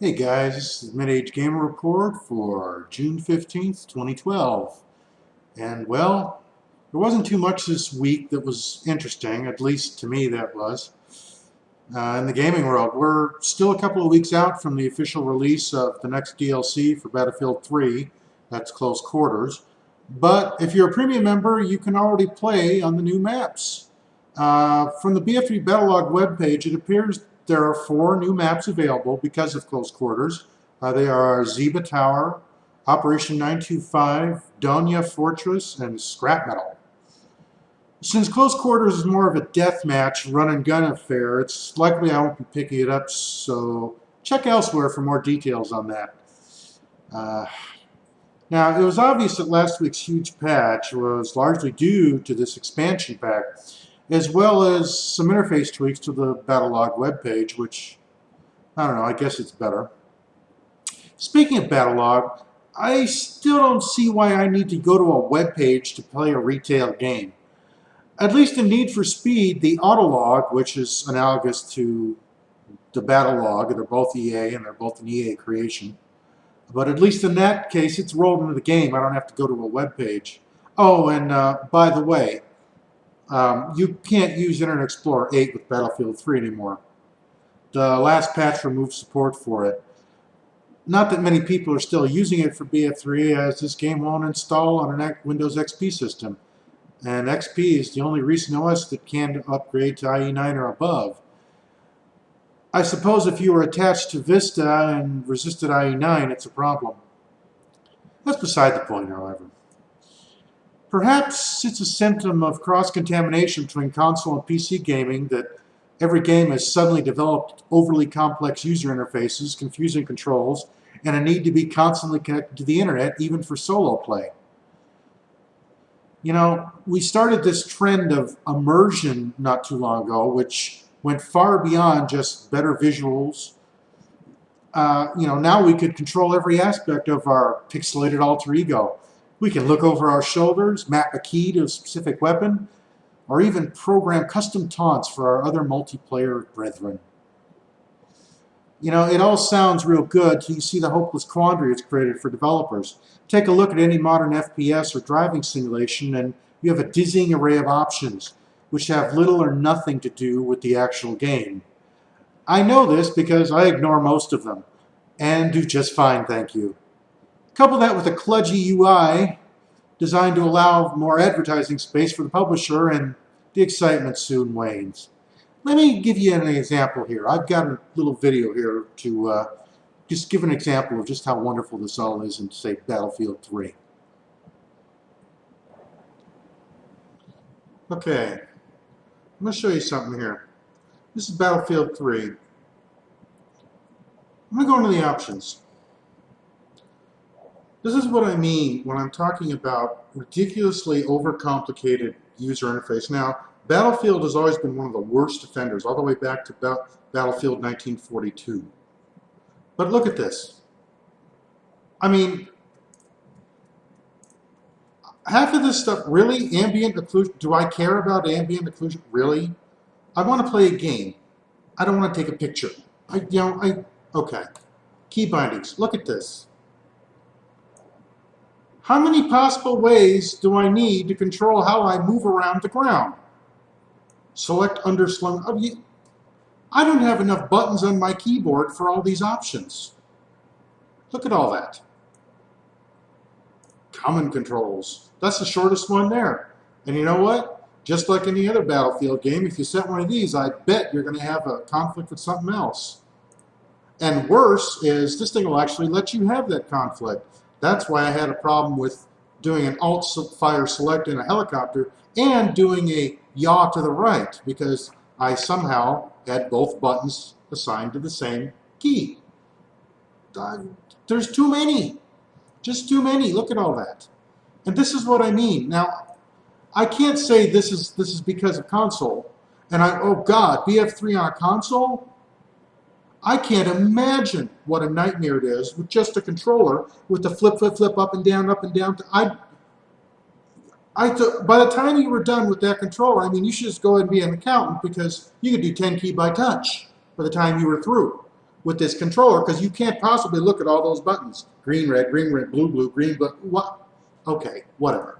Hey guys, this is Mid-Age Gamer Report for June 15th, 2012. And well, there wasn't too much this week that was interesting, at least to me that was. In the gaming world, we're still a couple of weeks out from the official release of the next DLC for Battlefield 3, that's Close Quarters. But if you're a premium member, you can already play on the new maps. From the BF3 Battlelog webpage, it appears there are 4 new maps available because of Close Quarters. They are Zeba Tower, Operation 925, Donya Fortress, and Scrap Metal. Since Close Quarters is more of a deathmatch, run-and-gun affair, it's likely I won't be picking it up, so check elsewhere for more details on that. Now, it was obvious that last week's huge patch was largely due to this expansion pack, as well as some interface tweaks to the Battlelog webpage, which, I don't know, I guess it's better. Speaking of Battlelog, I still don't see why I need to go to a webpage to play a retail game. At least in Need for Speed, the Autolog, which is analogous to the Battlelog, they're both EA and they're both an EA creation. But at least in that case, it's rolled into the game. I don't have to go to a webpage. Oh, and by the way, you can't use Internet Explorer 8 with Battlefield 3 anymore. The last patch removed support for it. Not that many people are still using it for BF3, as this game won't install on a Windows XP system. And XP is the only recent OS that can upgrade to IE9 or above. I suppose if you were attached to Vista and resisted IE9, it's a problem. That's beside the point, however. Perhaps it's a symptom of cross-contamination between console and PC gaming that every game has suddenly developed overly complex user interfaces, confusing controls, and a need to be constantly connected to the internet, even for solo play. You know, we started this trend of immersion not too long ago, which went far beyond just better visuals. Now we could control every aspect of our pixelated alter ego. We can look over our shoulders, map a key to a specific weapon, or even program custom taunts for our other multiplayer brethren. You know, it all sounds real good till you see the hopeless quandary it's created for developers. Take a look at any modern FPS or driving simulation and you have a dizzying array of options, which have little or nothing to do with the actual game. I know this because I ignore most of them, and do just fine, thank you. Couple that with a kludgy UI designed to allow more advertising space for the publisher, and the excitement soon wanes. Let me give you an example here. I've got a little video here to just give an example of just how wonderful this all is in, say, Battlefield 3. Okay, I'm going to show you something here. This is Battlefield 3. I'm going to go into the options. This is what I mean when I'm talking about ridiculously overcomplicated user interface. Now, Battlefield has always been one of the worst offenders, all the way back to Battlefield 1942. But look at this. I mean, half of this stuff, really? Ambient occlusion? Do I care about ambient occlusion? Really? I want to play a game. I don't want to take a picture. Okay. Key bindings. Look at this. How many possible ways do I need to control how I move around the ground? Select underslung. I don't have enough buttons on my keyboard for all these options. Look at all that. Common controls. That's the shortest one there. And you know what? Just like any other Battlefield game, if you set one of these, I bet you're going to have a conflict with something else. And worse is this thing will actually let you have that conflict. That's why I had a problem with doing an alt-fire select in a helicopter and doing a yaw to the right, because I somehow had both buttons assigned to the same key. There's too many. Just too many. Look at all that. And this is what I mean. Now, I can't say this is because of console. And oh God, BF3 on a console? I can't imagine what a nightmare it is with just a controller with the flip, flip, flip, up and down, up and down. By the time you were done with that controller, I mean, you should just go ahead and be an accountant, because you could do 10 key by touch by the time you were through. with this controller because you can't possibly look at all those buttons. Green, red, blue, blue, green, blue. What? Okay, whatever.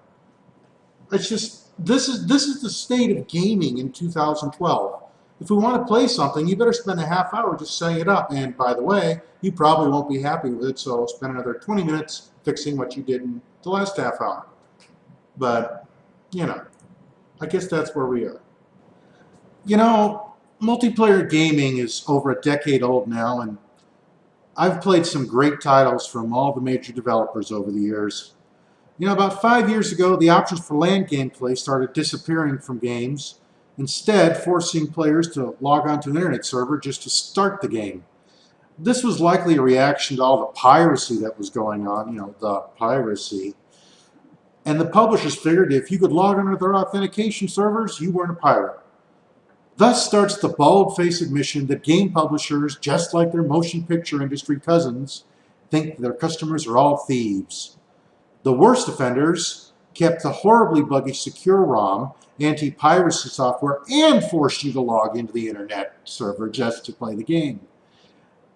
It's just, this is the state of gaming in 2012. If we want to play something, you better spend a half hour just setting it up. And by the way, you probably won't be happy with it, so spend another 20 minutes fixing what you did in the last half hour. But, you know, I guess that's where we are. You know, multiplayer gaming is over a decade old now, and I've played some great titles from all the major developers over the years. You know, about 5 years ago, the options for LAN gameplay started disappearing from games, instead forcing players to log onto an internet server just to start the game. This was likely a reaction to all the piracy that was going on, you know, the piracy. And the publishers figured if you could log onto their authentication servers, you weren't a pirate. Thus starts the bald-faced admission that game publishers, just like their motion picture industry cousins, think their customers are all thieves. The worst offenders kept the horribly buggy Secure ROM, anti-piracy software, and forced you to log into the internet server just to play the game.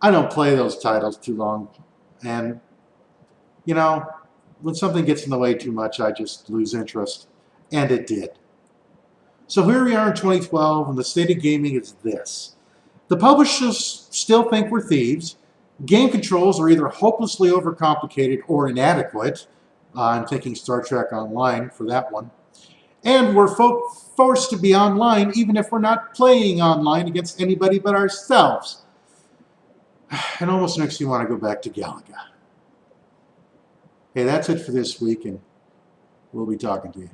I don't play those titles too long, and, you know, when something gets in the way too much, I just lose interest, and it did. So here we are in 2012, and the state of gaming is this. The publishers still think we're thieves. Game controls are either hopelessly overcomplicated or inadequate. I'm thinking Star Trek Online for that one. And we're forced to be online even if we're not playing online against anybody but ourselves. It almost makes me want to go back to Galaga. Hey, that's it for this week, and we'll be talking to you.